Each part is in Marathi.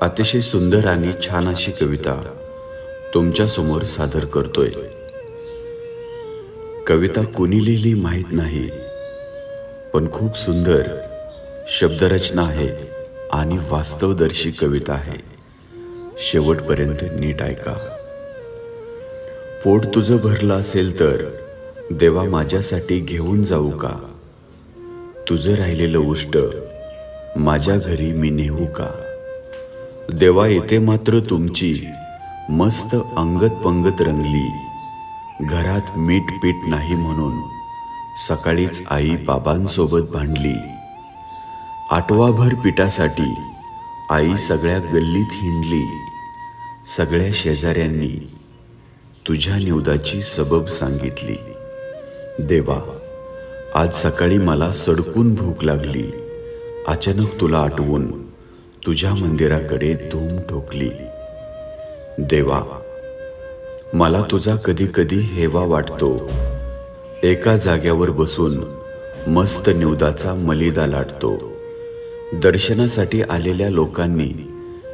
अतिशय सुंदर आणि छान अशी कविता तुमच्या समोर सादर करतोय। कविता कोणी लिहिली माहीत नाही, पण खूप सुंदर शब्दरचना आहे आणि वास्तवदर्शी कविता आहे। शेवटपर्यंत नीट ऐका। पोट तुझं भरलं असेल तर देवा माझ्यासाठी घेऊन जाऊ का? तुझं राहिलेलं उष्ट माझ्या घरी मी नेऊ का? देवा येते मात्र तुमची मस्त अंगत पंगत रंगली। घरात मीठ पीठ नाही म्हणून सकाळीच आई बाबांसोबत भांडली। आठवाभर पिठासाठी आई सगळ्या गल्लीत हिंडली। सगळ्या शेजाऱ्यांनी तुझ्या निवदाची सबब सांगितली। देवा आज सकाळी मला सडकून भूक लागली। अचानक तुला आठवून तुझ्या मंदिराकडे धूम ठोकली। देवा मला तुझा कधी कधी हेवा वाटतो। एका जाग्यावर बसून मस्त निवदाचा मलिदा लाटतो। दर्शनासाठी आलेल्या लोकांनी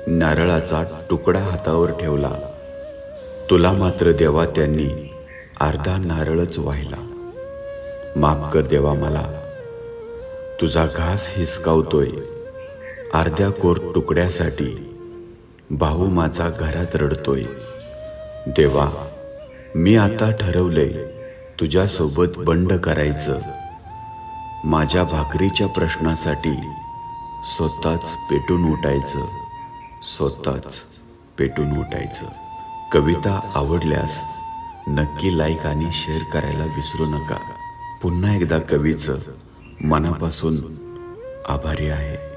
नारळाचा तुकडा हातावर ठेवला। तुला मात्र देवा त्यांनी अर्धा नारळच वाहिला। माफ कर देवा मला, तुझा घास हिसकावतोय। अर्ध्या कोर तुकड्यासाठी भाऊ माझा घरात रडतोय। देवा मी आता ठरवलंय तुझ्यासोबत बंड करायचं। माझ्या भाकरीच्या प्रश्नासाठी स्वतःच पेटून उठायचं, स्वतःच पेटून उठायचं। कविता आवडल्यास नक्की लाईक आणि शेअर करायला विसरू नका। पुन्हा एकदा कवीचं मनापासून आभारी आहे।